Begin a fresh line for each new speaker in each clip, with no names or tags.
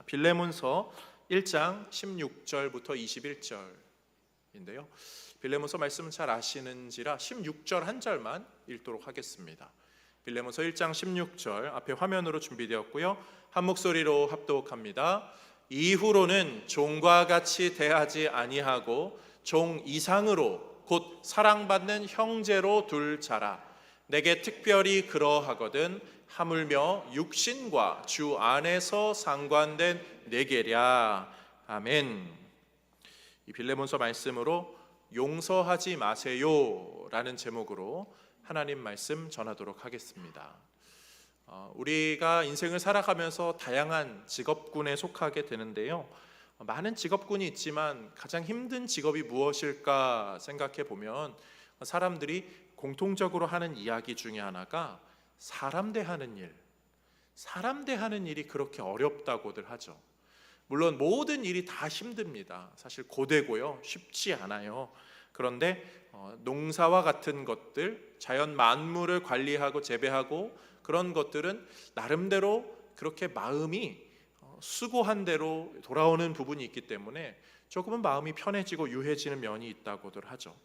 빌레몬서 1장 16절부터 21절인데요. 빌레몬서 말씀은 잘 아시는지라 16절 한 절만 읽도록 하겠습니다. 빌레몬서 1장 16절 앞에 화면으로 준비되었고요. 한 목소리로 합독합니다. 이후로는 종과 같이 대하지 아니하고 종 이상으로 곧 사랑받는 형제로 둘 자라. 내게 특별히 그러하거든 하물며 육신과 주 안에서 상관된 내게랴. 아멘. 이 빌레몬서 말씀으로 용서하지 마세요 라는 제목으로 하나님 말씀 전하도록 하겠습니다. 우리가 인생을 살아가면서 다양한 직업군에 속하게 되는데요. 많은 직업군이 있지만 가장 힘든 직업이 무엇일까 생각해 보면 사람들이 공통적으로 하는 이야기 중에 하나가 사람 대하는 일이 그렇게 어렵다고들 하죠. 물론 모든 일이 다 힘듭니다. 사실 고되고요, 쉽지 않아요. 그런데 농사와 같은 것들, 자연 만물을 관리하고 재배하고 그런 것들은 나름대로 그렇게 마음이 수고한 대로 돌아오는 부분이 있기 때문에 조금은 마음이 편해지고 유해지는 면이 있다고들 하죠.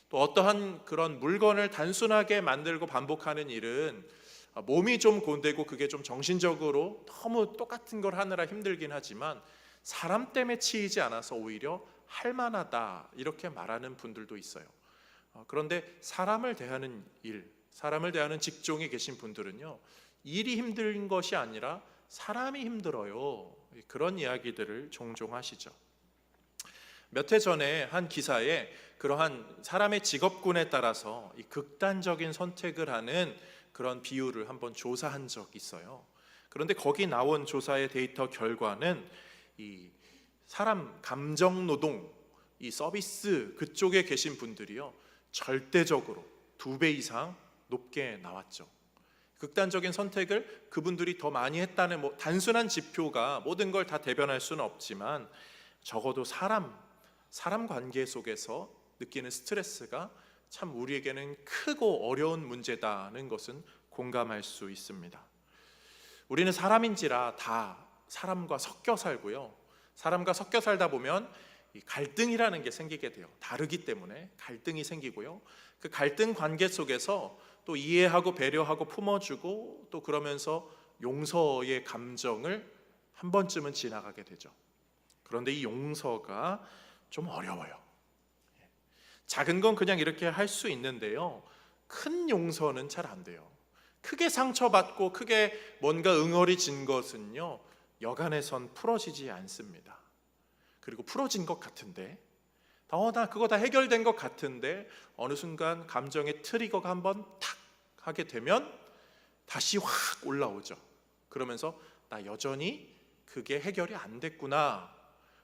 또 어떠한 그런 물건을 단순하게 만들고 반복하는 일은 몸이 좀 고되고 그게 좀 정신적으로 너무 똑같은 걸 하느라 힘들긴 하지만 사람 때문에 치이지 않아서 오히려 할만하다 이렇게 말하는 분들도 있어요. 그런데 사람을 대하는 일, 사람을 대하는 직종에 계신 분들은요, 일이 힘든 것이 아니라 사람이 힘들어요. 그런 이야기들을 종종 하시죠. 몇 해 전에 한 기사에 그러한 사람의 직업군에 따라서 이 극단적인 선택을 하는 그런 비율을 한번 조사한 적이 있어요. 그런데 거기 나온 조사의 데이터 결과는 이 사람 감정 노동, 이 서비스 그쪽에 계신 분들이요, 절대적으로 2배 이상 높게 나왔죠. 극단적인 선택을 그분들이 더 많이 했다는 단순한 지표가 모든 걸 다 대변할 수는 없지만 적어도 사람 관계 속에서 느끼는 스트레스가 참 우리에게는 크고 어려운 문제다는 것은 공감할 수 있습니다. 우리는 사람인지라 다 사람과 섞여 살고요. 사람과 섞여 살다 보면 이 갈등이라는 게 생기게 돼요. 다르기 때문에 갈등이 생기고요. 그 갈등 관계 속에서 또 이해하고 배려하고 품어주고 또 그러면서 용서의 감정을 한 번쯤은 지나가게 되죠. 그런데 이 용서가 좀 어려워요. 작은 건 그냥 이렇게 할 수 있는데요, 큰 용서는 잘 안 돼요. 크게 상처받고 크게 뭔가 응어리진 것은요, 여간해선 풀어지지 않습니다. 그리고 풀어진 것 같은데 나 그거 다 해결된 것 같은데 어느 순간 감정의 트리거가 한번 탁 하게 되면 다시 확 올라오죠. 그러면서 나 여전히 그게 해결이 안 됐구나,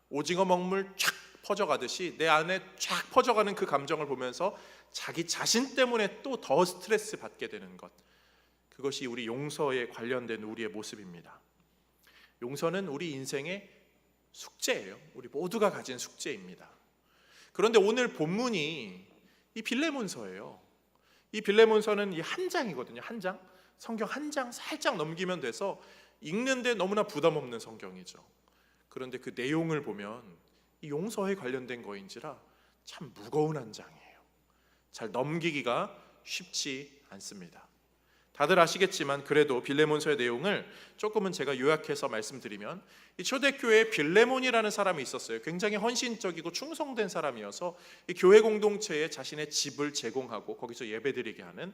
오징어 먹물 쫙 퍼져가듯이 내 안에 쫙 퍼져가는 그 감정을 보면서 자기 자신 때문에 또 더 스트레스 받게 되는 것, 그것이 우리 용서에 관련된 우리의 모습입니다. 용서는 우리 인생의 숙제예요. 우리 모두가 가진 숙제입니다. 그런데 오늘 본문이 이 빌레몬서예요. 이 빌레몬서는 이 한 장이거든요. 한 장, 성경 한 장 살짝 넘기면 돼서 읽는데 너무나 부담 없는 성경이죠. 그런데 그 내용을 보면 이 용서에 관련된 거인지라 참 무거운 한 장이에요. 잘 넘기기가 쉽지 않습니다. 다들 아시겠지만 그래도 빌레몬서의 내용을 조금은 제가 요약해서 말씀드리면, 이 초대교회에 빌레몬이라는 사람이 있었어요. 굉장히 헌신적이고 충성된 사람이어서 이 교회 공동체에 자신의 집을 제공하고 거기서 예배드리게 하는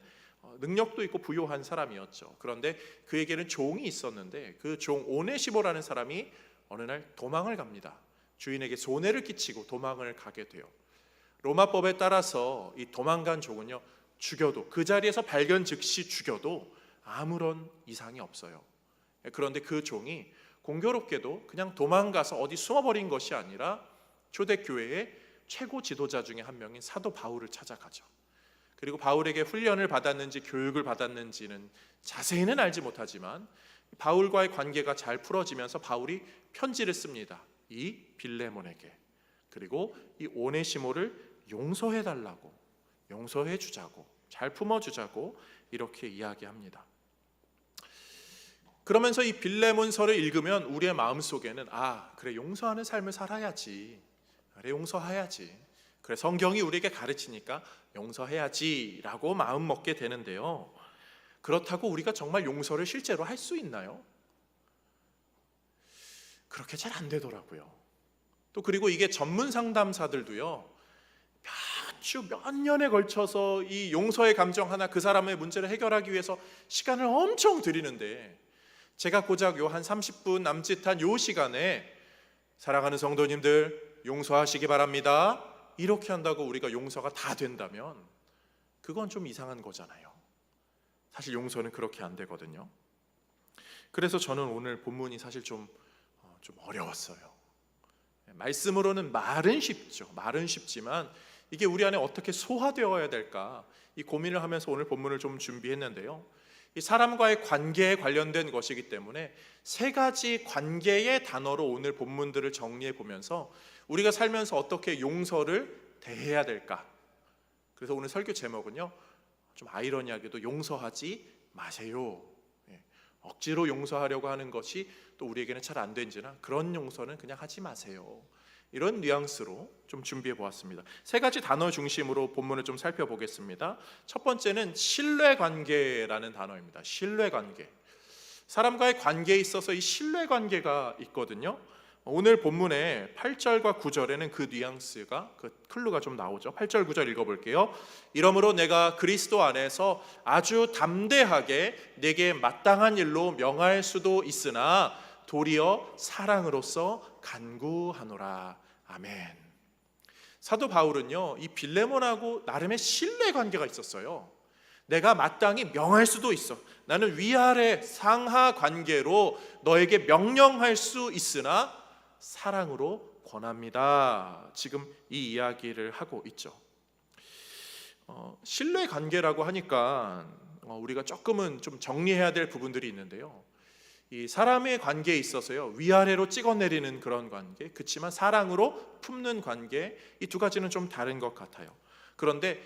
능력도 있고 부요한 사람이었죠. 그런데 그에게는 종이 있었는데 그 종 오네시모라는 사람이 어느 날 도망을 갑니다. 주인에게 손해를 끼치고 도망을 가게 돼요. 로마법에 따라서 이 도망간 종은요, 죽여도, 그 자리에서 발견 즉시 죽여도 아무런 이상이 없어요. 그런데 그 종이 공교롭게도 그냥 도망가서 어디 숨어버린 것이 아니라 초대교회의 최고 지도자 중에 한 명인 사도 바울을 찾아가죠. 그리고 바울에게 훈련을 받았는지 교육을 받았는지는 자세히는 알지 못하지만 바울과의 관계가 잘 풀어지면서 바울이 편지를 씁니다. 이 빌레몬에게. 그리고 이 오네시모를 용서해달라고, 용서해주자고, 잘 품어주자고 이렇게 이야기합니다. 그러면서 이 빌레몬서를 읽으면 우리의 마음속에는 그래, 용서하는 삶을 살아야지. 그래, 용서해야지. 그래, 성경이 우리에게 가르치니까 용서해야지 라고 마음 먹게 되는데요, 그렇다고 우리가 정말 용서를 실제로 할 수 있나요? 그렇게 잘 안 되더라고요. 또 그리고 이게 전문 상담사들도요, 몇 주, 몇 년에 걸쳐서 이 용서의 감정 하나, 그 사람의 문제를 해결하기 위해서 시간을 엄청 들이는데, 제가 고작 요 한 30분 남짓한 요 시간에 사랑하는 성도님들 용서하시기 바랍니다, 이렇게 한다고 우리가 용서가 다 된다면 그건 좀 이상한 거잖아요. 사실 용서는 그렇게 안 되거든요. 그래서 저는 오늘 본문이 사실 좀 어려웠어요. 말씀으로는 말은 쉽죠. 말은 쉽지만 이게 우리 안에 어떻게 소화되어야 될까, 이 고민을 하면서 오늘 본문을 좀 준비했는데요, 이 사람과의 관계에 관련된 것이기 때문에 세 가지 관계의 단어로 오늘 본문들을 정리해 보면서 우리가 살면서 어떻게 용서를 대해야 될까. 그래서 오늘 설교 제목은요, 좀 아이러니하게도 용서하지 마세요. 억지로 용서하려고 하는 것이 또 우리에게는 잘 안 된지나 그런 용서는 그냥 하지 마세요, 이런 뉘앙스로 좀 준비해 보았습니다. 세 가지 단어 중심으로 본문을 좀 살펴보겠습니다. 첫 번째는 신뢰관계라는 단어입니다. 신뢰관계. 사람과의 관계에 있어서 이 신뢰관계가 있거든요. 오늘 본문의 8절과 9절에는 그 뉘앙스가, 그 클루가 좀 나오죠. 8절 9절 읽어볼게요. 이러므로 내가 그리스도 안에서 아주 담대하게 내게 마땅한 일로 명할 수도 있으나 도리어 사랑으로서 간구하노라. 아멘. 사도 바울은요, 이 빌레몬하고 나름의 신뢰관계가 있었어요. 내가 마땅히 명할 수도 있어, 나는 위아래 상하 관계로 너에게 명령할 수 있으나 사랑으로 권합니다. 지금 이 이야기를 하고 있죠. 신뢰관계라고 하니까 우리가 조금은 좀 정리해야 될 부분들이 있는데요, 이 사람의 관계에 있어서요, 위아래로 찍어내리는 그런 관계, 그렇지만 사랑으로 품는 관계, 이 두 가지는 좀 다른 것 같아요. 그런데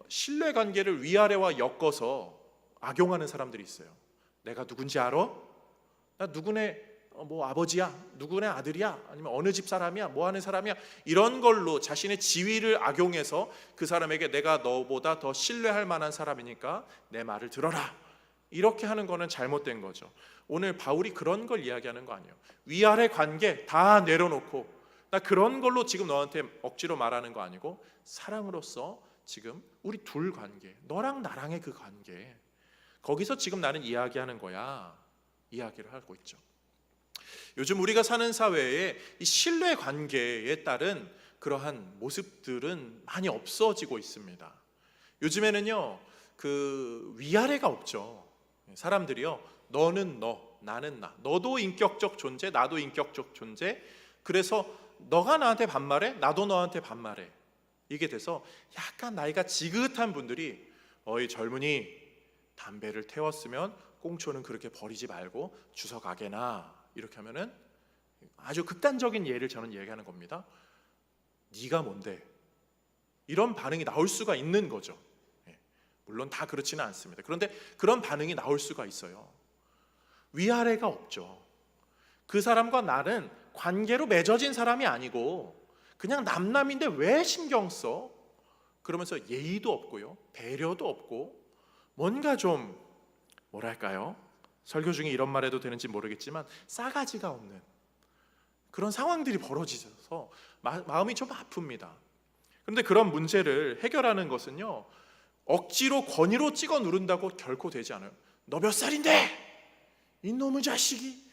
신뢰관계를 위아래와 엮어서 악용하는 사람들이 있어요. 내가 누군지 알아? 나 누구네 뭐 아버지야, 누구네 아들이야, 아니면 어느 집 사람이야, 뭐 하는 사람이야, 이런 걸로 자신의 지위를 악용해서 그 사람에게 내가 너보다 더 신뢰할 만한 사람이니까 내 말을 들어라, 이렇게 하는 거는 잘못된 거죠. 오늘 바울이 그런 걸 이야기하는 거 아니에요. 위아래 관계 다 내려놓고 나 그런 걸로 지금 너한테 억지로 말하는 거 아니고 사랑으로서 지금 우리 둘 관계, 너랑 나랑의 그 관계, 거기서 지금 나는 이야기하는 거야, 이야기를 하고 있죠. 요즘 우리가 사는 사회에 이 신뢰 관계에 따른 그러한 모습들은 많이 없어지고 있습니다. 요즘에는요, 그 위아래가 없죠. 사람들이요, 너는 너, 나는 나, 너도 인격적 존재, 나도 인격적 존재, 그래서 너가 나한테 반말해, 나도 너한테 반말해, 이게 돼서 약간 나이가 지긋한 분들이 어이 젊은이, 담배를 태웠으면 꽁초는 그렇게 버리지 말고 주워 가게나, 이렇게 하면은 아주 극단적인 예를 저는 얘기하는 겁니다. 네가 뭔데? 이런 반응이 나올 수가 있는 거죠. 물론 다 그렇지는 않습니다. 그런데 그런 반응이 나올 수가 있어요. 위아래가 없죠. 그 사람과 나는 관계로 맺어진 사람이 아니고 그냥 남남인데 왜 신경 써? 그러면서 예의도 없고요, 배려도 없고, 뭔가 좀 뭐랄까요, 설교 중에 이런 말 해도 되는지 모르겠지만 싸가지가 없는 그런 상황들이 벌어지셔서 마음이 좀 아픕니다. 그런데 그런 문제를 해결하는 것은요, 억지로 권위로 찍어 누른다고 결코 되지 않아요. 너 몇 살인데? 이놈의 자식이,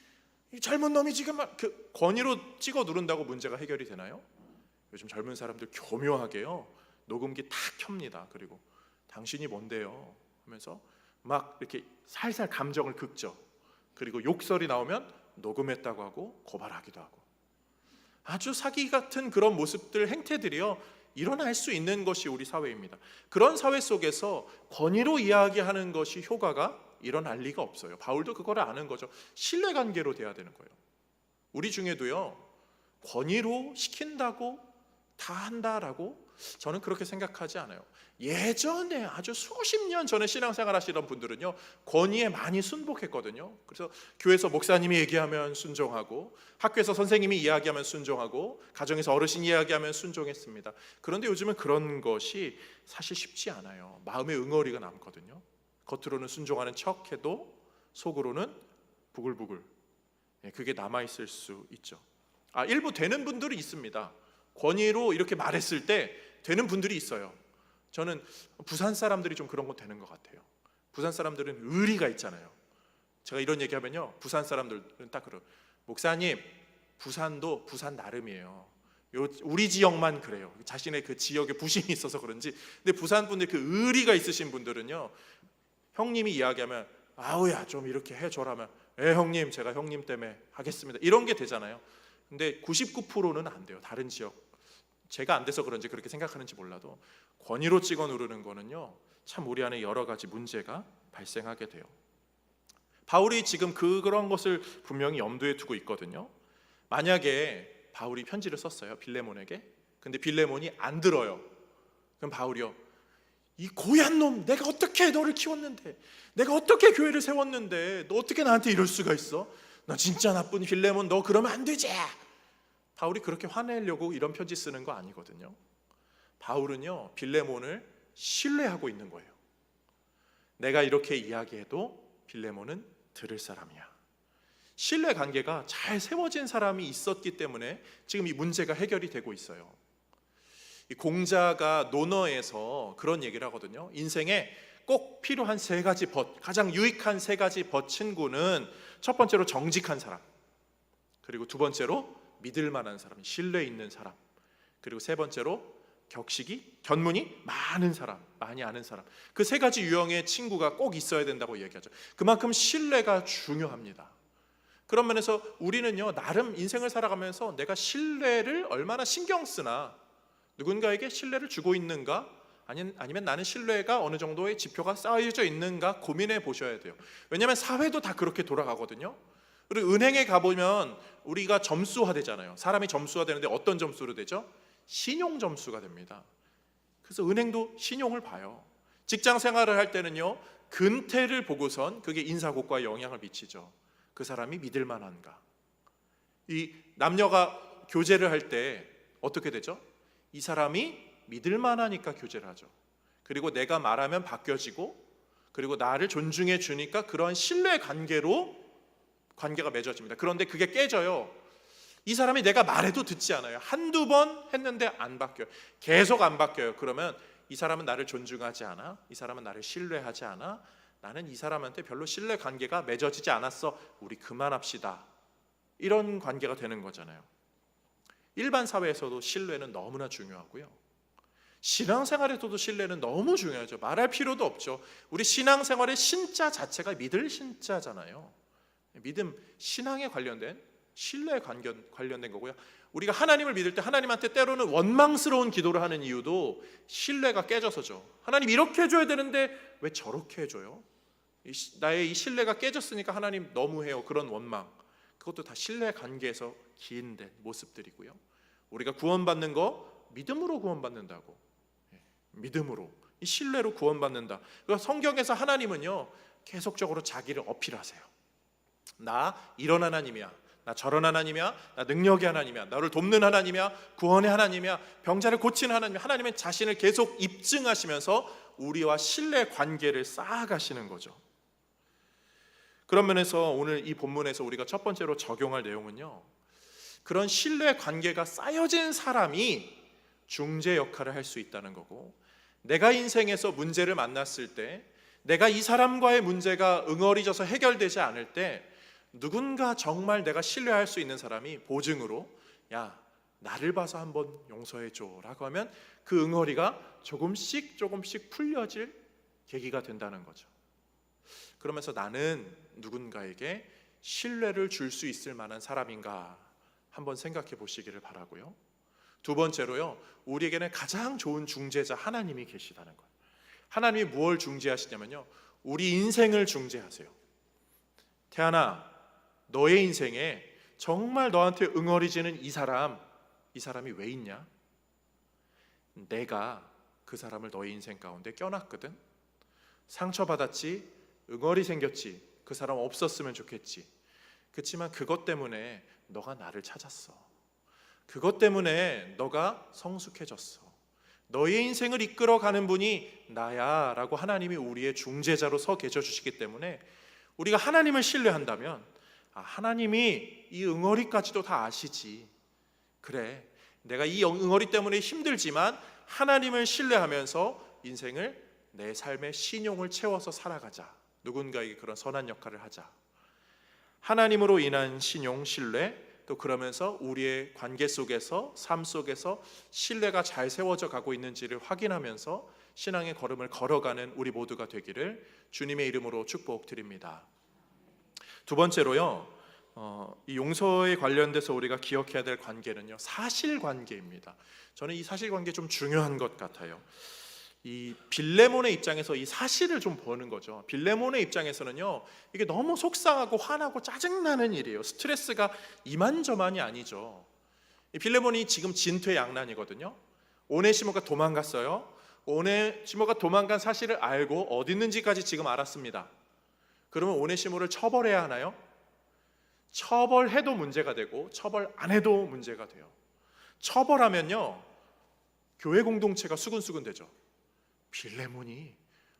이 젊은 놈이 지금 그 권위로 찍어 누른다고 문제가 해결이 되나요? 요즘 젊은 사람들 교묘하게요, 녹음기 탁 켭니다. 그리고 당신이 뭔데요? 하면서 막 이렇게 살살 감정을 긁죠. 그리고 욕설이 나오면 녹음했다고 하고 고발하기도 하고, 아주 사기 같은 그런 모습들, 행태들이요 일어날 수 있는 것이 우리 사회입니다. 그런 사회 속에서 권위로 이야기하는 것이 효과가 일어날 리가 없어요. 바울도 그거를 아는 거죠. 신뢰관계로 돼야 되는 거예요. 우리 중에도요, 권위로 시킨다고 다 한다라고 저는 그렇게 생각하지 않아요. 예전에 아주 수십 년 전에 신앙생활 하시던 분들은요, 권위에 많이 순복했거든요. 그래서 교회에서 목사님이 얘기하면 순종하고, 학교에서 선생님이 이야기하면 순종하고, 가정에서 어르신이 이야기하면 순종했습니다. 그런데 요즘은 그런 것이 사실 쉽지 않아요. 마음의 응어리가 남거든요. 겉으로는 순종하는 척해도 속으로는 부글부글, 그게 남아있을 수 있죠. 일부 되는 분들이 있습니다. 권위로 이렇게 말했을 때 되는 분들이 있어요. 저는 부산 사람들이 좀 그런 거 되는 것 같아요. 부산 사람들은 의리가 있잖아요. 제가 이런 얘기하면요, 부산 사람들은 딱 그래요. 목사님, 부산도 부산 나름이에요. 우리 지역만 그래요. 자신의 그 지역에 부심이 있어서 그런지. 근데 부산 분들, 그 의리가 있으신 분들은요, 형님이 이야기하면 아우야 좀 이렇게 해줘라면, 형님 제가 형님 때문에 하겠습니다, 이런 게 되잖아요. 근데 99%는 안 돼요. 다른 지역, 제가 안 돼서 그런지 그렇게 생각하는지 몰라도 권위로 찍어 누르는 거는요, 참 우리 안에 여러 가지 문제가 발생하게 돼요. 바울이 지금 그런 것을 분명히 염두에 두고 있거든요. 만약에 바울이 편지를 썼어요, 빌레몬에게. 근데 빌레몬이 안 들어요. 그럼 바울이요, 이 고얀 놈, 내가 어떻게 너를 키웠는데, 내가 어떻게 교회를 세웠는데 너 어떻게 나한테 이럴 수가 있어? 너 진짜 나쁜 빌레몬, 너 그러면 안 되지. 바울이 그렇게 화내려고 이런 편지 쓰는 거 아니거든요. 바울은요, 빌레몬을 신뢰하고 있는 거예요. 내가 이렇게 이야기해도 빌레몬은 들을 사람이야. 신뢰 관계가 잘 세워진 사람이 있었기 때문에 지금 이 문제가 해결이 되고 있어요. 이 공자가 논어에서 그런 얘기를 하거든요. 인생에 꼭 필요한 세 가지 벗, 가장 유익한 세 가지 벗 친구는 첫 번째로 정직한 사람, 그리고 두 번째로 믿을 만한 사람, 신뢰 있는 사람, 그리고 세 번째로 격식이, 견문이 많은 사람, 많이 아는 사람. 그 세 가지 유형의 친구가 꼭 있어야 된다고 얘기하죠. 그만큼 신뢰가 중요합니다. 그런 면에서 우리는요, 나름 인생을 살아가면서 내가 신뢰를 얼마나 신경 쓰나, 누군가에게 신뢰를 주고 있는가, 아니면 나는 신뢰가 어느 정도의 지표가 쌓여져 있는가 고민해 보셔야 돼요. 왜냐하면 사회도 다 그렇게 돌아가거든요. 그리고 은행에 가보면 우리가 점수화되잖아요. 사람이 점수화되는데 어떤 점수로 되죠? 신용 점수가 됩니다. 그래서 은행도 신용을 봐요. 직장 생활을 할 때는요, 근태를 보고선 그게 인사고과에 영향을 미치죠. 그 사람이 믿을 만한가. 이 남녀가 교제를 할 때 어떻게 되죠? 이 사람이 믿을 만하니까 교제를 하죠. 그리고 내가 말하면 바뀌어지고, 그리고 나를 존중해 주니까 그런 신뢰 관계로 관계가 맺어집니다. 그런데 그게 깨져요. 이 사람이 내가 말해도 듣지 않아요. 한두 번 했는데 안 바뀌어요. 계속 안 바뀌어요. 그러면 이 사람은 나를 존중하지 않아? 이 사람은 나를 신뢰하지 않아? 나는 이 사람한테 별로 신뢰 관계가 맺어지지 않았어. 우리 그만합시다. 이런 관계가 되는 거잖아요. 일반 사회에서도 신뢰는 너무나 중요하고요. 신앙생활에서도 신뢰는 너무 중요하죠. 말할 필요도 없죠. 우리 신앙생활의 신자 자체가 믿을 신자잖아요. 믿음, 신앙에 관련된, 신뢰에 관련된 거고요. 우리가 하나님을 믿을 때 하나님한테 때로는 원망스러운 기도를 하는 이유도 신뢰가 깨져서죠. 하나님 이렇게 해줘야 되는데 왜 저렇게 해줘요? 나의 이 신뢰가 깨졌으니까 하나님 너무해요. 그런 원망, 그것도 다 신뢰 관계에서 기인된 모습들이고요. 우리가 구원받는 거 믿음으로 구원받는다고, 믿음으로, 이 신뢰로 구원받는다. 그러니까 성경에서 하나님은요, 계속적으로 자기를 어필하세요. 나 이런 하나님이야, 나 저런 하나님이야, 나 능력의 하나님이야, 나를 돕는 하나님이야, 구원의 하나님이야, 병자를 고치는 하나님이야. 하나님은 자신을 계속 입증하시면서 우리와 신뢰 관계를 쌓아가시는 거죠. 그런 면에서 오늘 이 본문에서 우리가 첫 번째로 적용할 내용은요, 그런 신뢰 관계가 쌓여진 사람이 중재 역할을 할 수 있다는 거고, 내가 인생에서 문제를 만났을 때, 내가 이 사람과의 문제가 응어리져서 해결되지 않을 때, 누군가 정말 내가 신뢰할 수 있는 사람이 보증으로, 야, 나를 봐서 한번 용서해줘 라고 하면 그 응어리가 조금씩 풀려질 계기가 된다는 거죠. 그러면서 나는 누군가에게 신뢰를 줄 수 있을 만한 사람인가 한번 생각해 보시기를 바라고요. 두 번째로요, 우리에게는 가장 좋은 중재자 하나님이 계시다는 거예요. 하나님이 무엇을 중재하시냐면요, 우리 인생을 중재하세요. 태연아, 너의 인생에 정말 너한테 응어리지는 이 사람이 왜 있냐? 내가 그 사람을 너의 인생 가운데 껴놨거든. 상처받았지, 응어리 생겼지, 그 사람 없었으면 좋겠지. 그렇지만 그것 때문에 너가 나를 찾았어. 그것 때문에 너가 성숙해졌어. 너의 인생을 이끌어가는 분이 나야 라고 하나님이 우리의 중재자로 서 계셔 주시기 때문에 우리가 하나님을 신뢰한다면 하나님이 이 응어리까지도 다 아시지. 그래, 내가 이 응어리 때문에 힘들지만 하나님을 신뢰하면서 인생을 내 삶의 신용을 채워서 살아가자. 누군가에게 그런 선한 역할을 하자. 하나님으로 인한 신용, 신뢰, 또 그러면서 우리의 관계 속에서, 삶 속에서 신뢰가 잘 세워져 가고 있는지를 확인하면서 신앙의 걸음을 걸어가는 우리 모두가 되기를 주님의 이름으로 축복드립니다. 두 번째로요, 이 용서에 관련돼서 우리가 기억해야 될 관계는요, 사실관계입니다. 저는 이 사실관계 좀 중요한 것 같아요. 이 빌레몬의 입장에서 이 사실을 좀 보는 거죠. 빌레몬의 입장에서는요, 이게 너무 속상하고 화나고 짜증나는 일이에요. 스트레스가 이만저만이 아니죠. 이 빌레몬이 지금 진퇴양난이거든요. 오네시모가 도망갔어요. 오네시모가 도망간 사실을 알고 어디 있는지까지 지금 알았습니다. 그러면 오네시모를 처벌해야 하나요? 처벌해도 문제가 되고 처벌 안 해도 문제가 돼요. 처벌하면요, 교회 공동체가 수근수근 되죠. 빌레몬이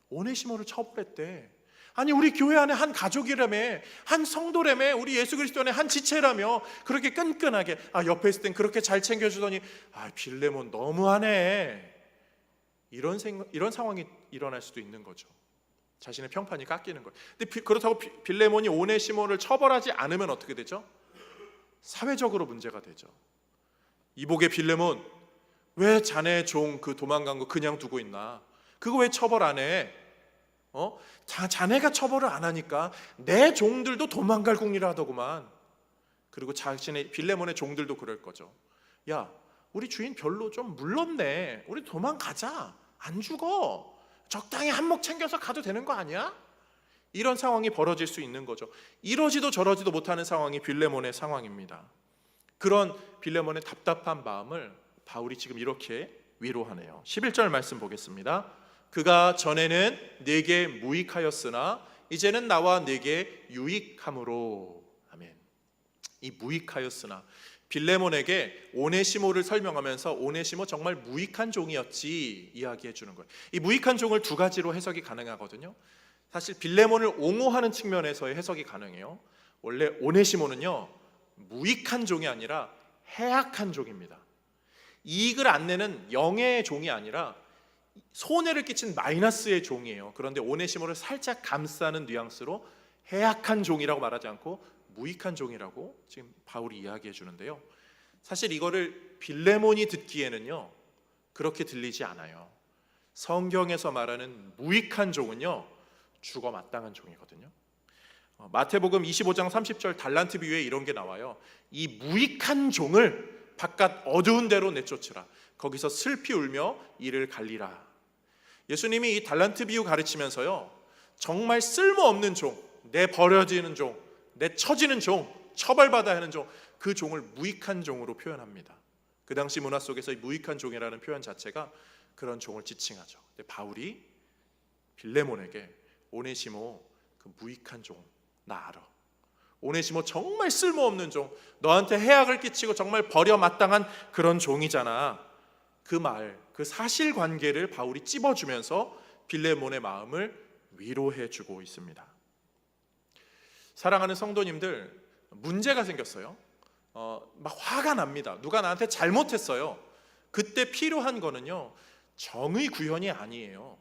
오네시모를 처벌했대. 아니, 우리 교회 안에 한 가족이라며, 한 성도라며, 우리 예수 그리스도 안에 한 지체라며 그렇게 끈끈하게 옆에 있을 땐 그렇게 잘 챙겨주더니 빌레몬 너무하네. 이런 상황이 일어날 수도 있는 거죠. 자신의 평판이 깎이는 거예요. 근데 그렇다고 빌레몬이 오네시모를 처벌하지 않으면 어떻게 되죠? 사회적으로 문제가 되죠. 이복의 빌레몬, 왜 자네 종 그 도망간 거 그냥 두고 있나? 그거 왜 처벌 안 해? 자네가 처벌을 안 하니까 내 종들도 도망갈 궁리를 하더구만. 그리고 자신의 빌레몬의 종들도 그럴 거죠. 야, 우리 주인 별로 좀 물렀네. 우리 도망가자. 안 죽어. 적당히 한몫 챙겨서 가도 되는 거 아니야? 이런 상황이 벌어질 수 있는 거죠. 이러지도 저러지도 못하는 상황이 빌레몬의 상황입니다. 그런 빌레몬의 답답한 마음을 바울이 지금 이렇게 위로하네요. 11절 말씀 보겠습니다. 그가 전에는 네게 무익하였으나 이제는 나와 네게 유익함으로. 아멘. 이 무익하였으나, 빌레몬에게 오네시모를 설명하면서 오네시모 정말 무익한 종이었지 이야기해 주는 거예요. 이 무익한 종을 두 가지로 해석이 가능하거든요. 사실 빌레몬을 옹호하는 측면에서의 해석이 가능해요. 원래 오네시모는요, 무익한 종이 아니라 해악한 종입니다. 이익을 안 내는 영예의 종이 아니라 손해를 끼친 마이너스의 종이에요. 그런데 오네시모를 살짝 감싸는 뉘앙스로 해악한 종이라고 말하지 않고 무익한 종이라고 지금 바울이 이야기해 주는데요. 사실 이거를 빌레몬이 듣기에는요, 그렇게 들리지 않아요. 성경에서 말하는 무익한 종은요, 죽어 마땅한 종이거든요. 마태복음 25장 30절 달란트 비유에 이런 게 나와요. 이 무익한 종을 바깥 어두운 데로 내쫓으라. 거기서 슬피 울며 이를 갈리라. 예수님이 이 달란트 비유 가르치면서요, 정말 쓸모없는 종, 내 버려지는 종, 내 처지는 종, 처벌받아야 하는 종, 그 종을 무익한 종으로 표현합니다. 그 당시 문화 속에서 이 무익한 종이라는 표현 자체가 그런 종을 지칭하죠. 근데 바울이 빌레몬에게 오네시모 그 무익한 종 나 알아. 오네시모 정말 쓸모없는 종, 너한테 해악을 끼치고 정말 버려 마땅한 그런 종이잖아. 그 말, 그 사실관계를 바울이 찝어주면서 빌레몬의 마음을 위로해주고 있습니다. 사랑하는 성도님들, 문제가 생겼어요. 막 화가 납니다. 누가 나한테 잘못했어요. 그때 필요한 거는요, 정의 구현이 아니에요.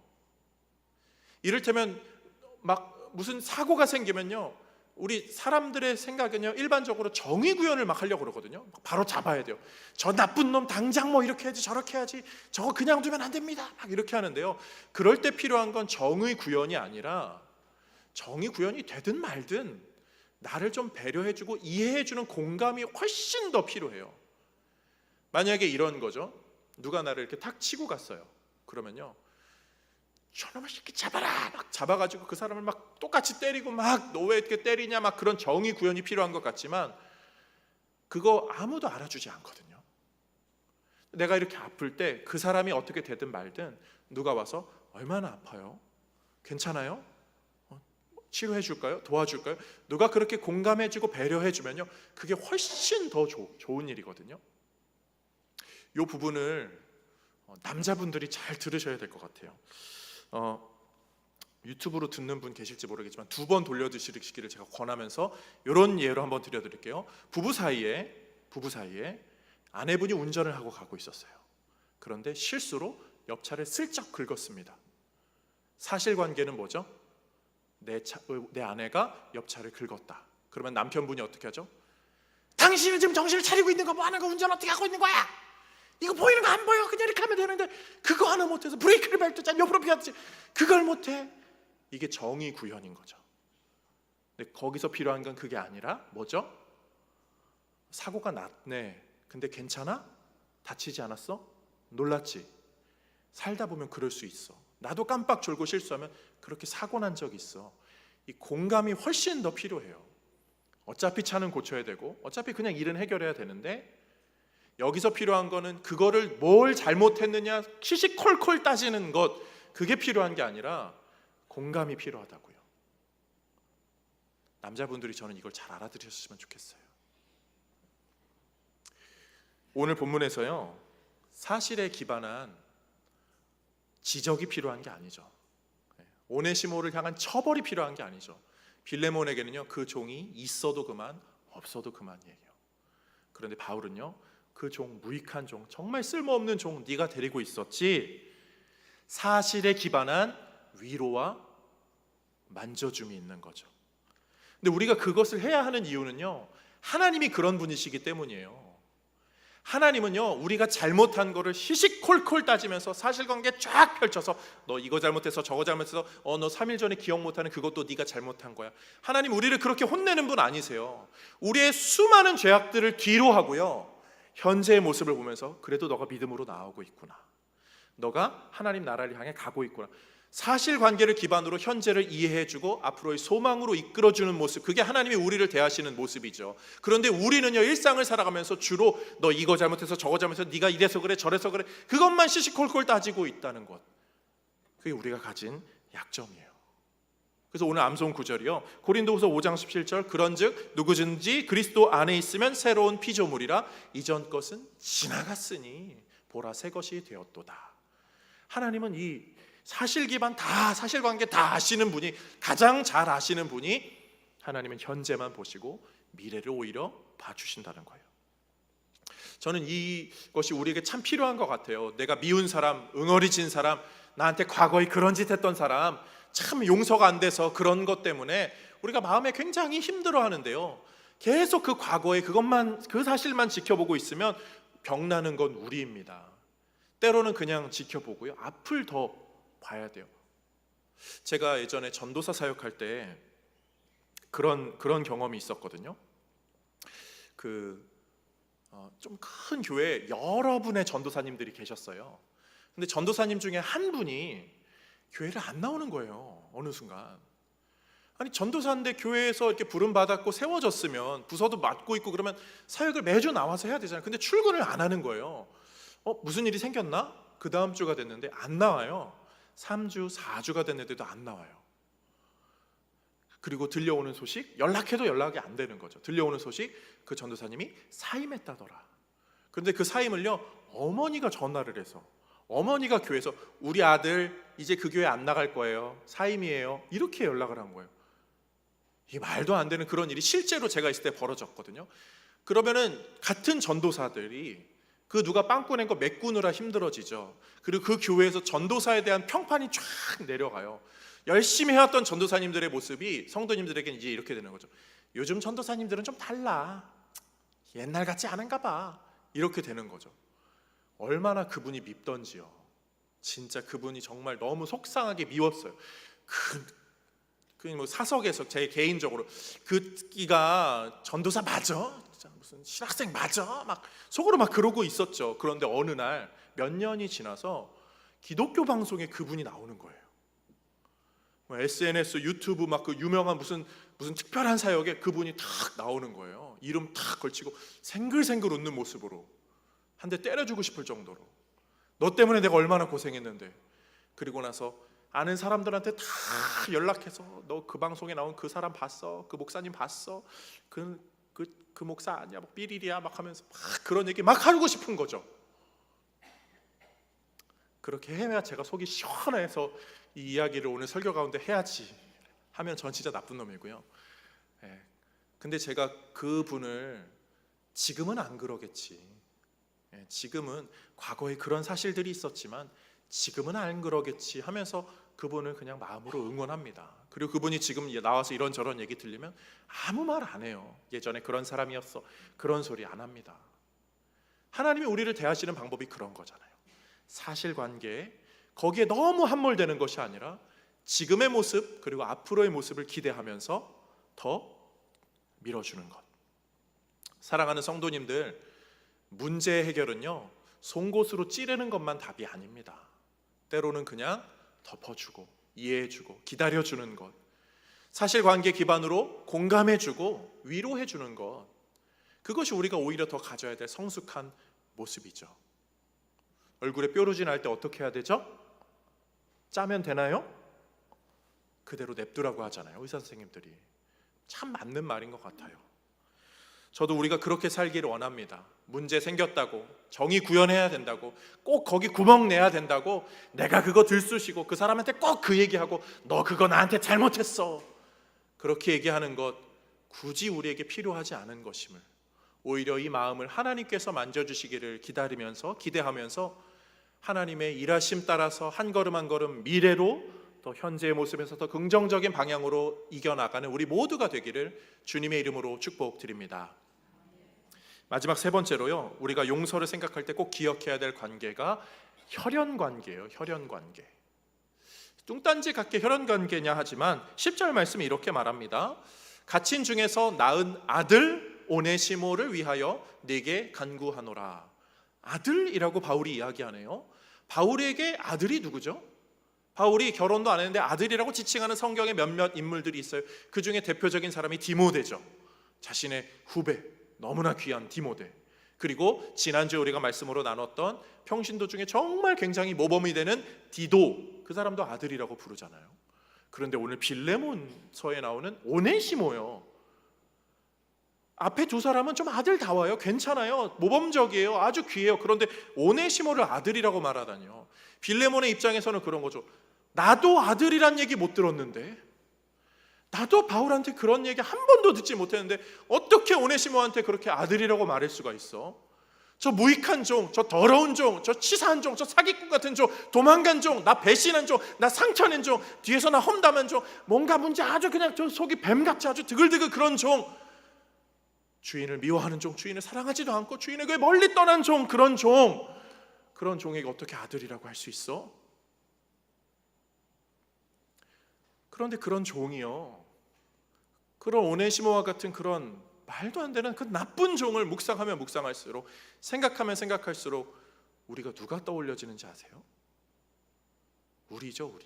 이를테면 막 무슨 사고가 생기면요, 우리 사람들의 생각은요, 일반적으로 정의 구현을 막 하려고 그러거든요. 바로 잡아야 돼요. 저 나쁜 놈 당장 뭐 이렇게 해야지 저렇게 해야지, 저거 그냥 두면 안 됩니다, 막 이렇게 하는데요, 그럴 때 필요한 건 정의 구현이 아니라, 정의 구현이 되든 말든 나를 좀 배려해주고 이해해주는 공감이 훨씬 더 필요해요. 만약에 이런 거죠. 누가 나를 이렇게 탁 치고 갔어요. 그러면요, 저놈을 이렇게 잡아라, 막 잡아가지고 그 사람을 막 똑같이 때리고 막 너 왜 이렇게 때리냐, 막 그런 정의 구현이 필요한 것 같지만 그거 아무도 알아주지 않거든요. 내가 이렇게 아플 때 그 사람이 어떻게 되든 말든 누가 와서 얼마나 아파요? 괜찮아요? 치료해 줄까요? 도와줄까요? 누가 그렇게 공감해 주고 배려해 주면요, 그게 훨씬 더 좋은 일이거든요. 이 부분을 남자분들이 잘 들으셔야 될 것 같아요. 유튜브로 듣는 분 계실지 모르겠지만 2번 돌려드시기를 제가 권하면서 이런 예로 한번 드려드릴게요. 부부 사이에 아내분이 운전을 하고 가고 있었어요. 그런데 실수로 옆차를 슬쩍 긁었습니다. 사실관계는 뭐죠? 내 아내가 옆차를 긁었다. 그러면 남편분이 어떻게 하죠? 당신은 지금 정신을 차리고 있는 거 뭐 하는 거, 운전 어떻게 하고 있는 거야? 이거 보이는 거 안 보여? 그냥 이렇게 하면 되는데 그거 하나 못해서 브레이크를 밟든지 옆으로 피하든지 그걸 못해. 이게 정의 구현인 거죠. 근데 거기서 필요한 건 그게 아니라 뭐죠? 사고가 났네. 근데 괜찮아? 다치지 않았어? 놀랐지? 살다 보면 그럴 수 있어. 나도 깜빡 졸고 실수하면 그렇게 사고 난 적 있어. 이 공감이 훨씬 더 필요해요. 어차피 차는 고쳐야 되고 어차피 그냥 일은 해결해야 되는데, 여기서 필요한 거는 그거를 뭘 잘못했느냐 시시콜콜 따지는 것, 그게 필요한 게 아니라 공감이 필요하다고요. 남자분들이 저는 이걸 잘 알아들으셨으면 좋겠어요. 오늘 본문에서요, 사실에 기반한 지적이 필요한 게 아니죠. 오네시모를 향한 처벌이 필요한 게 아니죠. 빌레몬에게는요, 그 종이 있어도 그만 없어도 그만이에요. 그런데 바울은요, 그 종, 무익한 종, 정말 쓸모없는 종 네가 데리고 있었지, 사실에 기반한 위로와 만져줌이 있는 거죠. 근데 우리가 그것을 해야 하는 이유는요, 하나님이 그런 분이시기 때문이에요. 하나님은요, 우리가 잘못한 거를 시시콜콜 따지면서 사실관계 쫙 펼쳐서 너 이거 잘못해서 저거 잘못해서 너 3일 전에 기억 못하는 그것도 네가 잘못한 거야. 하나님 우리를 그렇게 혼내는 분 아니세요. 우리의 수많은 죄악들을 뒤로 하고요, 현재의 모습을 보면서 그래도 너가 믿음으로 나아오고 있구나, 너가 하나님 나라를 향해 가고 있구나, 사실관계를 기반으로 현재를 이해해주고 앞으로의 소망으로 이끌어주는 모습, 그게 하나님이 우리를 대하시는 모습이죠. 그런데 우리는요, 일상을 살아가면서 주로 너 이거 잘못해서 저거 잘못해서 네가 이래서 그래 저래서 그래, 그것만 시시콜콜 따지고 있다는 것, 그게 우리가 가진 약점이에요. 그래서 오늘 암송 구절이요, 고린도후서 5장 17절, 그런즉 누구든지 그리스도 안에 있으면 새로운 피조물이라, 이전 것은 지나갔으니 보라 새 것이 되었도다. 하나님은 이 사실 기반 다, 사실관계 다 아시는 분이, 가장 잘 아시는 분이 하나님은 현재만 보시고 미래를 오히려 봐주신다는 거예요. 저는 이것이 우리에게 참 필요한 것 같아요. 내가 미운 사람, 응어리진 사람, 나한테 과거에 그런 짓 했던 사람, 참 용서가 안 돼서 그런 것 때문에 우리가 마음에 굉장히 힘들어 하는데요, 계속 그 과거에 그것만, 그 사실만 지켜보고 있으면 병나는 건 우리입니다. 때로는 그냥 지켜보고요, 앞을 더 봐야 돼요. 제가 예전에 전도사 사역할 때 그런 경험이 있었거든요. 좀 큰 교회에 여러 분의 전도사님들이 계셨어요. 근데 전도사님 중에 한 분이 교회를 안 나오는 거예요. 어느 순간. 아니, 전도사인데 교회에서 이렇게 부름 받았고 세워졌으면 부서도 맡고 있고 그러면 사역을 매주 나와서 해야 되잖아요. 근데 출근을 안 하는 거예요. 무슨 일이 생겼나? 그 다음 주가 됐는데 안 나와요. 3주, 4주가 됐는데도 안 나와요. 그리고 들려오는 소식, 연락해도 연락이 안 되는 거죠. 들려오는 소식, 그 전도사님이 사임했다더라. 그런데 그 사임을요, 어머니가 전화를 해서, 어머니가 교회에서 우리 아들 이제 그 교회 안 나갈 거예요, 사임이에요, 이렇게 연락을 한 거예요. 이 말도 안 되는 그런 일이 실제로 제가 있을 때 벌어졌거든요. 그러면은 같은 전도사들이 그 누가 빵꾸 낸 거 메꾸느라 힘들어지죠. 그리고 그 교회에서 전도사에 대한 평판이 쫙 내려가요. 열심히 해왔던 전도사님들의 모습이 성도님들에게는 이제 이렇게 되는 거죠. 요즘 전도사님들은 좀 달라, 옛날 같지 않은가 봐, 이렇게 되는 거죠. 얼마나 그분이 밉던지요. 진짜 그분이 정말 너무 속상하게 미웠어요. 뭐 사석에서 제 개인적으로 그 끼가 전도사 맞아? 무슨 신학생 맞아? 막 속으로 막 그러고 있었죠. 그런데 어느 날 몇 년이 지나서 기독교 방송에 그분이 나오는 거예요. SNS, 유튜브 막 그 유명한 무슨 특별한 사역에 그분이 탁 나오는 거예요. 이름 탁 걸치고 생글생글 웃는 모습으로. 한 대 때려주고 싶을 정도로. 너 때문에 내가 얼마나 고생했는데. 그리고 나서 아는 사람들한테 다 연락해서 너 그 방송에 나온 그 사람 봤어? 그 목사님 봤어? 그 목사 아니야? 막 삐리리야 막 하면서 막 그런 얘기 막 하고 싶은 거죠. 그렇게 해야 제가 속이 시원해서 이 이야기를 오늘 설교 가운데 해야지 하면 전 진짜 나쁜 놈이고요. 근데 제가 그분을 지금은 안 그러겠지. 지금은 과거에 그런 사실들이 있었지만 지금은 안 그러겠지 하면서 그분을 그냥 마음으로 응원합니다. 그리고 그분이 지금 나와서 이런저런 얘기 들리면 아무 말 안 해요. 예전에 그런 사람이었어. 그런 소리 안 합니다. 하나님이 우리를 대하시는 방법이 그런 거잖아요. 사실관계에 거기에 너무 함몰되는 것이 아니라 지금의 모습 그리고 앞으로의 모습을 기대하면서 더 밀어주는 것. 사랑하는 성도님들, 문제 해결은요 송곳으로 찌르는 것만 답이 아닙니다. 때로는 그냥 덮어주고 이해해주고 기다려주는 것, 사실관계 기반으로 공감해주고 위로해주는 것, 그것이 우리가 오히려 더 가져야 될 성숙한 모습이죠. 얼굴에 뾰루지 날 때 어떻게 해야 되죠? 짜면 되나요? 그대로 냅두라고 하잖아요. 의사 선생님들이. 참 맞는 말인 것 같아요. 저도 우리가 그렇게 살기를 원합니다. 문제 생겼다고, 정의 구현해야 된다고, 꼭 거기 구멍 내야 된다고, 내가 그거 들쑤시고 그 사람한테 꼭 그 얘기하고 너 그거 나한테 잘못했어, 그렇게 얘기하는 것 굳이 우리에게 필요하지 않은 것임을, 오히려 이 마음을 하나님께서 만져주시기를 기다리면서 기대하면서 하나님의 일하심 따라서 한 걸음 한 걸음 미래로 더 현재의 모습에서 더 긍정적인 방향으로 이겨나가는 우리 모두가 되기를 주님의 이름으로 축복드립니다. 마지막 세 번째로요, 우리가 용서를 생각할 때 꼭 기억해야 될 관계가 혈연관계예요. 혈연관계. 뚱딴지 같게 혈연관계냐 하지만 10절 말씀이 이렇게 말합니다. 갇힌 중에서 낳은 아들 오네시모를 위하여 네게 간구하노라. 아들이라고 바울이 이야기하네요. 바울에게 아들이 누구죠? 바울이 결혼도 안 했는데 아들이라고 지칭하는 성경의 몇몇 인물들이 있어요. 그 중에 대표적인 사람이 디모데죠. 자신의 후배, 너무나 귀한 디모데. 그리고 지난주에 우리가 말씀으로 나눴던 평신도 중에 정말 굉장히 모범이 되는 디도, 그 사람도 아들이라고 부르잖아요. 그런데 오늘 빌레몬서에 나오는 오네시모요, 앞에 두 사람은 좀 아들다워요. 괜찮아요. 모범적이에요. 아주 귀해요. 그런데 오네시모를 아들이라고 말하다니요. 빌레몬의 입장에서는 그런 거죠. 나도 아들이란 얘기 못 들었는데, 나도 바울한테 그런 얘기 한 번도 듣지 못했는데 어떻게 오네시모한테 그렇게 아들이라고 말할 수가 있어? 저 무익한 종, 저 더러운 종, 저 치사한 종, 저 사기꾼 같은 종, 도망간 종, 나 배신한 종, 나 상처낸 종, 뒤에서 나 험담한 종, 뭔가 문제 아주 그냥 저 속이 뱀같이 아주 드글드글 그런 종, 주인을 미워하는 종, 주인을 사랑하지도 않고 주인에게 멀리 떠난 종, 그런 종에게 어떻게 아들이라고 할 수 있어? 그런데 그런 종이요, 그런 오네시모와 같은 그런 말도 안 되는 그 나쁜 종을 묵상하면 묵상할수록, 생각하면 생각할수록 우리가 누가 떠올려지는지 아세요? 우리죠.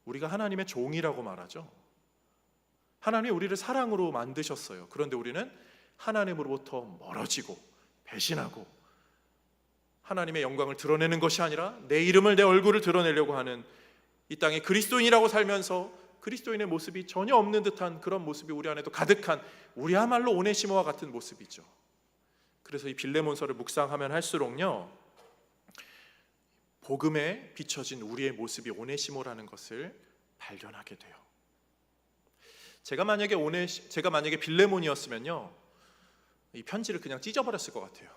우리가 하나님의 종이라고 말하죠. 하나님이 우리를 사랑으로 만드셨어요. 그런데 우리는 하나님으로부터 멀어지고 배신하고 하나님의 영광을 드러내는 것이 아니라 내 이름을, 내 얼굴을 드러내려고 하는, 이 땅에 그리스도인이라고 살면서 그리스도인의 모습이 전혀 없는 듯한 그런 모습이 우리 안에도 가득한, 우리야말로 오네시모와 같은 모습이죠. 그래서 이 빌레몬서를 묵상하면 할수록요, 복음에 비춰진 우리의 모습이 오네시모라는 것을 발견하게 돼요. 제가 만약에 빌레몬이었으면요, 이 편지를 그냥 찢어버렸을 것 같아요.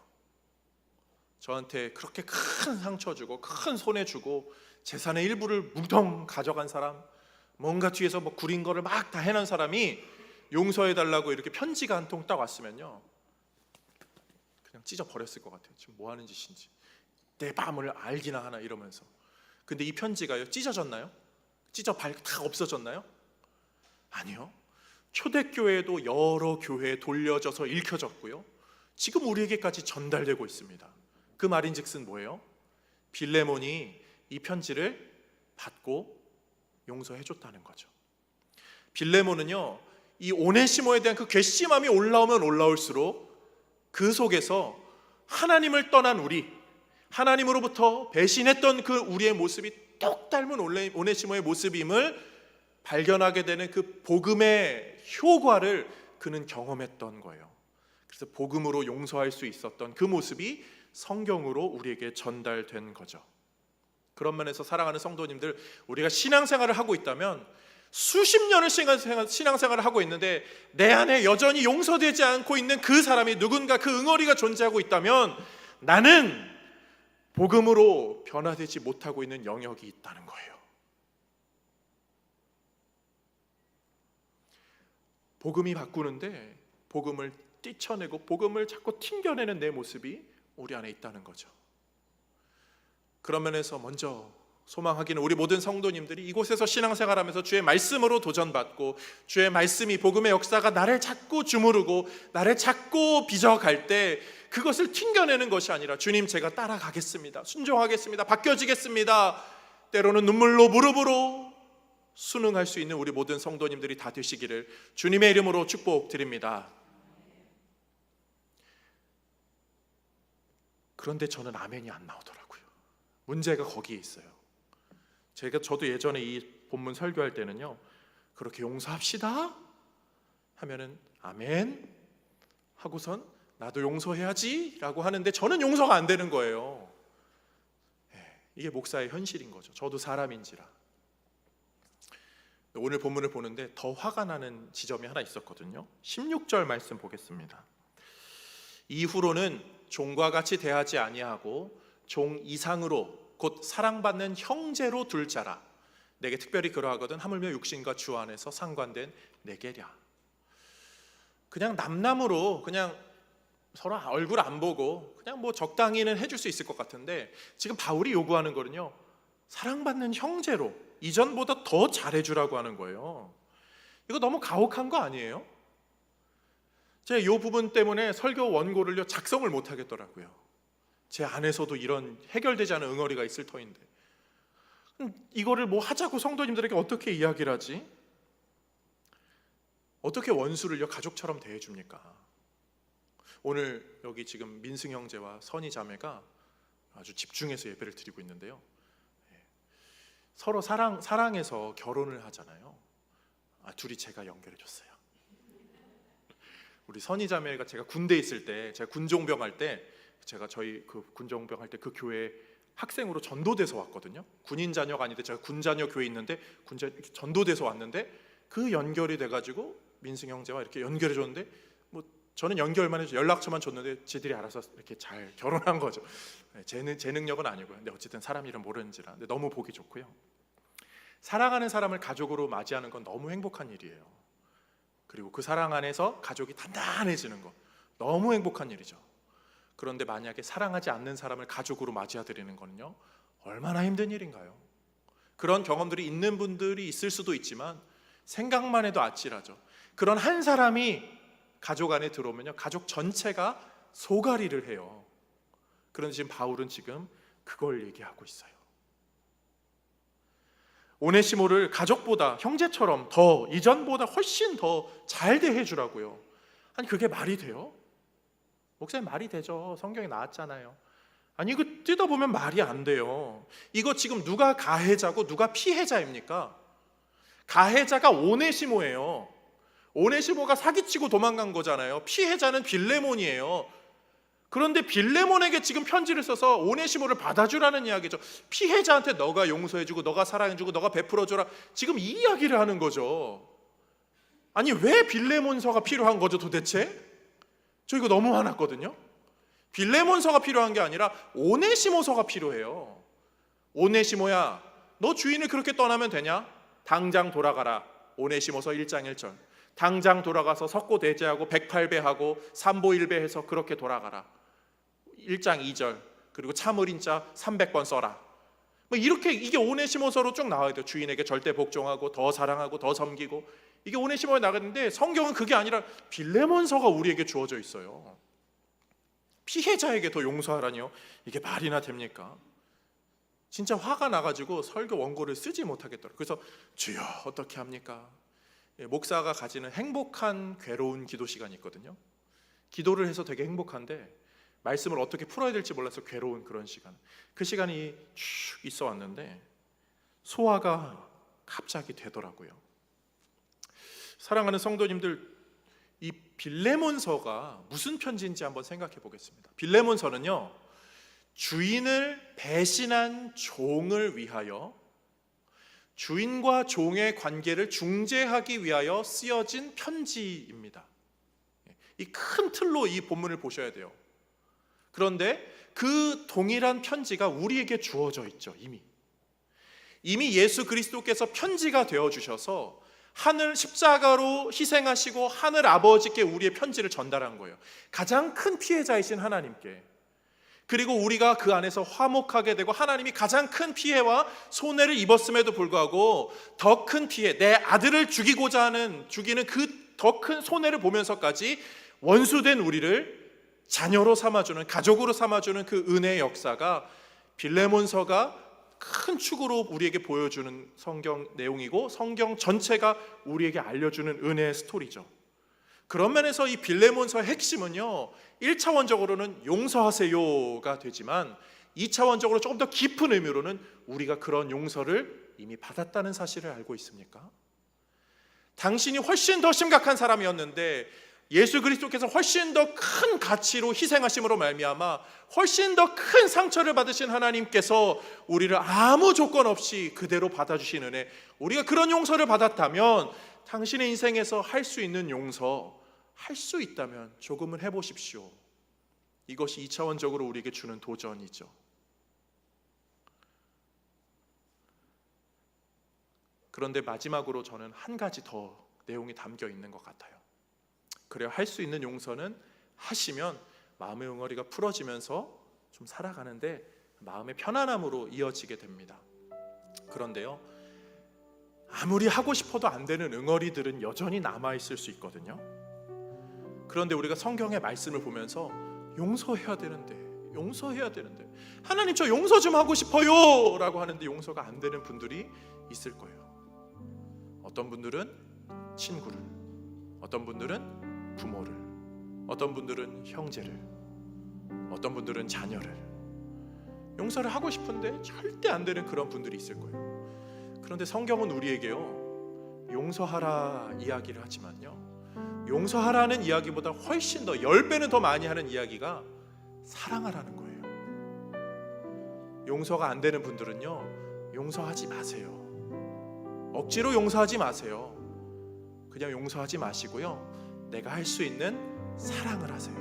저한테 그렇게 큰 상처 주고 큰 손해 주고 재산의 일부를 뭉텅 가져간 사람, 뭔가 뒤에서 뭐 구린 거를 막 다 해놓은 사람이 용서해달라고 이렇게 편지가 한 통 딱 왔으면요, 그냥 찢어버렸을 것 같아요. 지금 뭐 하는 짓인지, 내 밤을 알기나 하나 이러면서. 근데 이 편지가요, 찢어졌나요? 다 없어졌나요? 아니요. 초대교회에도 여러 교회에 돌려져서 읽혀졌고요, 지금 우리에게까지 전달되고 있습니다. 그 말인즉슨 뭐예요? 빌레몬이 이 편지를 받고 용서해줬다는 거죠. 빌레몬은요, 이 오네시모에 대한 그 괘씸함이 올라오면 올라올수록 그 속에서 하나님을 떠난 우리, 하나님으로부터 배신했던 그 우리의 모습이 똑 닮은 오네시모의 모습임을 발견하게 되는 그 복음의 효과를 그는 경험했던 거예요. 그래서 복음으로 용서할 수 있었던 그 모습이 성경으로 우리에게 전달된 거죠. 그런 면에서 사랑하는 성도님들, 우리가 신앙생활을 하고 있다면, 수십 년을 신앙생활을 하고 있는데 내 안에 여전히 용서되지 않고 있는 그 사람이 누군가, 그 응어리가 존재하고 있다면 나는 복음으로 변화되지 못하고 있는 영역이 있다는 거예요. 복음이 바꾸는데 복음을 뛰쳐내고 복음을 자꾸 튕겨내는 내 모습이 우리 안에 있다는 거죠. 그런 면에서 먼저 소망하기는 우리 모든 성도님들이 이곳에서 신앙생활하면서 주의 말씀으로 도전받고, 주의 말씀이, 복음의 역사가 나를 자꾸 주무르고 나를 자꾸 빚어갈 때 그것을 튕겨내는 것이 아니라, 주님 제가 따라가겠습니다, 순종하겠습니다, 바뀌어지겠습니다, 때로는 눈물로 무릎으로 순응할 수 있는 우리 모든 성도님들이 다 되시기를 주님의 이름으로 축복드립니다. 그런데 저는 아멘이 안 나오더라고요. 문제가 거기에 있어요. 저도 예전에 이 본문 설교할 때는요, 그렇게 용서합시다 하면은 아멘 하고선 나도 용서해야지 라고 하는데 저는 용서가 안 되는 거예요. 이게 목사의 현실인 거죠. 저도 사람인지라. 오늘 본문을 보는데 더 화가 나는 지점이 하나 있었거든요. 16절 말씀 보겠습니다. 이후로는 종과 같이 대하지 아니하고 종 이상으로 곧 사랑받는 형제로 둘 자라. 내게 특별히 그러하거든 하물며 육신과 주 안에서 상관된 내게랴. 그냥 남남으로 그냥 서로 얼굴 안 보고 그냥 뭐 적당히는 해줄 수 있을 것 같은데, 지금 바울이 요구하는 거는요, 사랑받는 형제로 이전보다 더 잘해주라고 하는 거예요. 이거 너무 가혹한 거 아니에요? 제가 이 부분 때문에 설교 원고를요 작성을 못 하겠더라고요. 제 안에서도 이런 해결되지 않은 응어리가 있을 터인데 이거를 뭐 하자고 성도님들에게 어떻게 이야기를 하지? 어떻게 원수를요 가족처럼 대해줍니까? 오늘 여기 지금 민승 형제와 선희 자매가 아주 집중해서 예배를 드리고 있는데요, 서로 사랑해서 결혼을 하잖아요. 둘이 제가 연결해 줬어요. 우리 선희 자매가 제가 군대에 있을 때, 제가 군종병 할 때, 제가 저희 그 군종병 할 때 그 교회에 학생으로 전도돼서 왔거든요. 군인 자녀가 아닌데 제가 군 자녀 교회에 있는데 전도돼서 왔는데 그 연결이 돼가지고 민승 형제와 이렇게 연결해 줬는데, 뭐 저는 연결만 해서 연락처만 줬는데 지들이 알아서 이렇게 잘 결혼한 거죠. 제 능력은 아니고요. 근데 어쨌든 사람 일은 모르는지라. 근데 너무 보기 좋고요. 사랑하는 사람을 가족으로 맞이하는 건 너무 행복한 일이에요. 그리고 그 사랑 안에서 가족이 단단해지는 거 너무 행복한 일이죠. 그런데 만약에 사랑하지 않는 사람을 가족으로 맞이해드리는 거는요, 얼마나 힘든 일인가요? 그런 경험들이 있는 분들이 있을 수도 있지만 생각만 해도 아찔하죠. 그런 한 사람이 가족 안에 들어오면요, 가족 전체가 소갈이를 해요. 그런데 지금 바울은 지금 그걸 얘기하고 있어요. 오네시모를 가족보다, 형제처럼 더, 이전보다 훨씬 더 잘 대해주라고요. 아니 그게 말이 돼요? 목사님 말이 되죠. 성경에 나왔잖아요. 아니 이거 뜯어보면 말이 안 돼요. 이거 지금 누가 가해자고 누가 피해자입니까? 가해자가 오네시모예요. 오네시모가 사기치고 도망간 거잖아요. 피해자는 빌레몬이에요. 그런데 빌레몬에게 지금 편지를 써서 오네시모를 받아주라는 이야기죠. 피해자한테 너가 용서해주고 너가 사랑해주고 너가 베풀어줘라, 지금 이 이야기를 하는 거죠. 아니 왜 빌레몬서가 필요한 거죠 도대체? 저 이거 너무 화났거든요. 빌레몬서가 필요한 게 아니라 오네시모서가 필요해요. 오네시모야, 너 주인을 그렇게 떠나면 되냐? 당장 돌아가라. 오네시모서 1장 1절. 당장 돌아가서 석고 대제하고 108배하고 삼보일배해서 그렇게 돌아가라. 1장 2절. 그리고 참을인자 300번 써라. 뭐 이렇게, 이게 오네시모서로 쭉 나와야 돼요. 주인에게 절대 복종하고 더 사랑하고 더 섬기고, 이게 오네시모에 나갔는데 성경은 그게 아니라 빌레몬서가 우리에게 주어져 있어요. 피해자에게 더 용서하라니요? 이게 말이나 됩니까? 진짜 화가 나가지고 설교 원고를 쓰지 못하겠더라고요. 그래서 주여 어떻게 합니까? 목사가 가지는 행복한 괴로운 기도 시간이 있거든요. 기도를 해서 되게 행복한데 말씀을 어떻게 풀어야 될지 몰라서 괴로운 그런 시간, 그 시간이 쭉 있어 왔는데 소화가 갑자기 되더라고요. 사랑하는 성도님들, 이 빌레몬서가 무슨 편지인지 한번 생각해 보겠습니다. 빌레몬서는요, 주인을 배신한 종을 위하여, 주인과 종의 관계를 중재하기 위하여 쓰여진 편지입니다. 이 큰 틀로 이 본문을 보셔야 돼요. 그런데 그 동일한 편지가 우리에게 주어져 있죠. 이미 예수 그리스도께서 편지가 되어 주셔서 하늘 십자가로 희생하시고 하늘 아버지께 우리의 편지를 전달한 거예요. 가장 큰 피해자이신 하나님께. 그리고 우리가 그 안에서 화목하게 되고 하나님이 가장 큰 피해와 손해를 입었음에도 불구하고 더 큰 피해, 내 아들을 죽이는 그 더 큰 손해를 보면서까지 원수된 우리를 자녀로 삼아주는, 가족으로 삼아주는 그 은혜의 역사가 빌레몬서가 큰 축으로 우리에게 보여주는 성경 내용이고, 성경 전체가 우리에게 알려주는 은혜의 스토리죠. 그런 면에서 이 빌레몬서의 핵심은요, 1차원적으로는 용서하세요가 되지만 2차원적으로 조금 더 깊은 의미로는 우리가 그런 용서를 이미 받았다는 사실을 알고 있습니까? 당신이 훨씬 더 심각한 사람이었는데 예수 그리스도께서 훨씬 더 큰 가치로 희생하심으로 말미암아 훨씬 더 큰 상처를 받으신 하나님께서 우리를 아무 조건 없이 그대로 받아주신 은혜, 우리가 그런 용서를 받았다면 당신의 인생에서 할 수 있는 용서, 할 수 있다면 조금은 해보십시오. 이것이 2차원적으로 우리에게 주는 도전이죠. 그런데 마지막으로 저는 한 가지 더 내용이 담겨 있는 것 같아요. 그래야 할 수 있는 용서는 하시면 마음의 응어리가 풀어지면서 좀 살아가는데 마음의 편안함으로 이어지게 됩니다. 그런데요, 아무리 하고 싶어도 안 되는 응어리들은 여전히 남아있을 수 있거든요. 그런데 우리가 성경의 말씀을 보면서 용서해야 되는데 하나님 저 용서 좀 하고 싶어요 라고 하는데 용서가 안 되는 분들이 있을 거예요. 어떤 분들은 친구를, 어떤 분들은 부모를, 어떤 분들은 형제를, 어떤 분들은 자녀를 용서를 하고 싶은데 절대 안 되는 그런 분들이 있을 거예요. 그런데 성경은 우리에게요, 용서하라 이야기를 하지만요, 용서하라는 이야기보다 훨씬 더 10배는 더 많이 하는 이야기가 사랑하라는 거예요. 용서가 안 되는 분들은요, 용서하지 마세요. 억지로 용서하지 마세요. 그냥 용서하지 마시고요, 내가 할 수 있는 사랑을 하세요.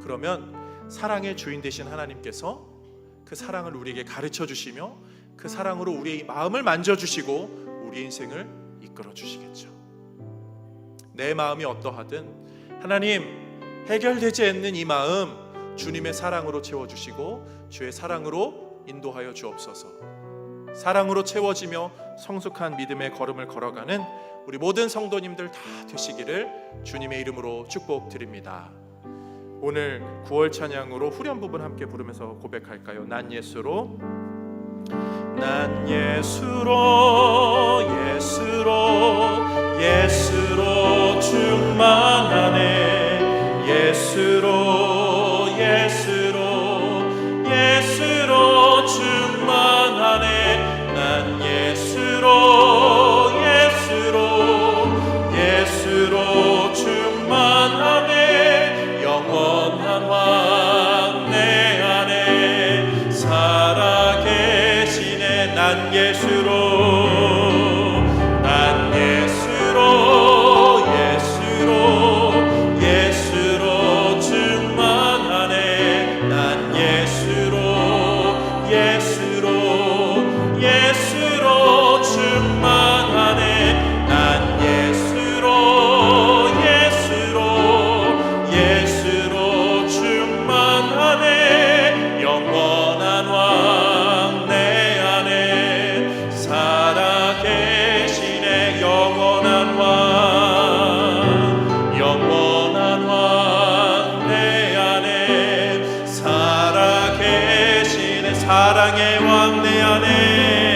그러면 사랑의 주인 되신 하나님께서 그 사랑을 우리에게 가르쳐 주시며 그 사랑으로 우리의 마음을 만져주시고 우리의 인생을 이끌어 주시겠죠. 내 마음이 어떠하든 하나님, 해결되지 않는 이 마음 주님의 사랑으로 채워주시고 주의 사랑으로 인도하여 주옵소서. 사랑으로 채워지며 성숙한 믿음의 걸음을 걸어가는 우리 모든 성도님들 다 되시기를 주님의 이름으로 축복드립니다. 오늘 9월 찬양으로 후렴 부분 함께 부르면서 고백할까요? 난 예수로, 난 예수로, 예수로 충만하네. 예수로 충만하네. 난 예수로 충만하네. 영원한 왕 내 안에 살아계시네. 난 예수로 충만하네. 난 예수로 충만하네. 난 예수로 충만하네. 영원한 왕 내 안에 살아계시네. 영원한 왕 내 안에 살아계시네. 사랑의 왕 내 안에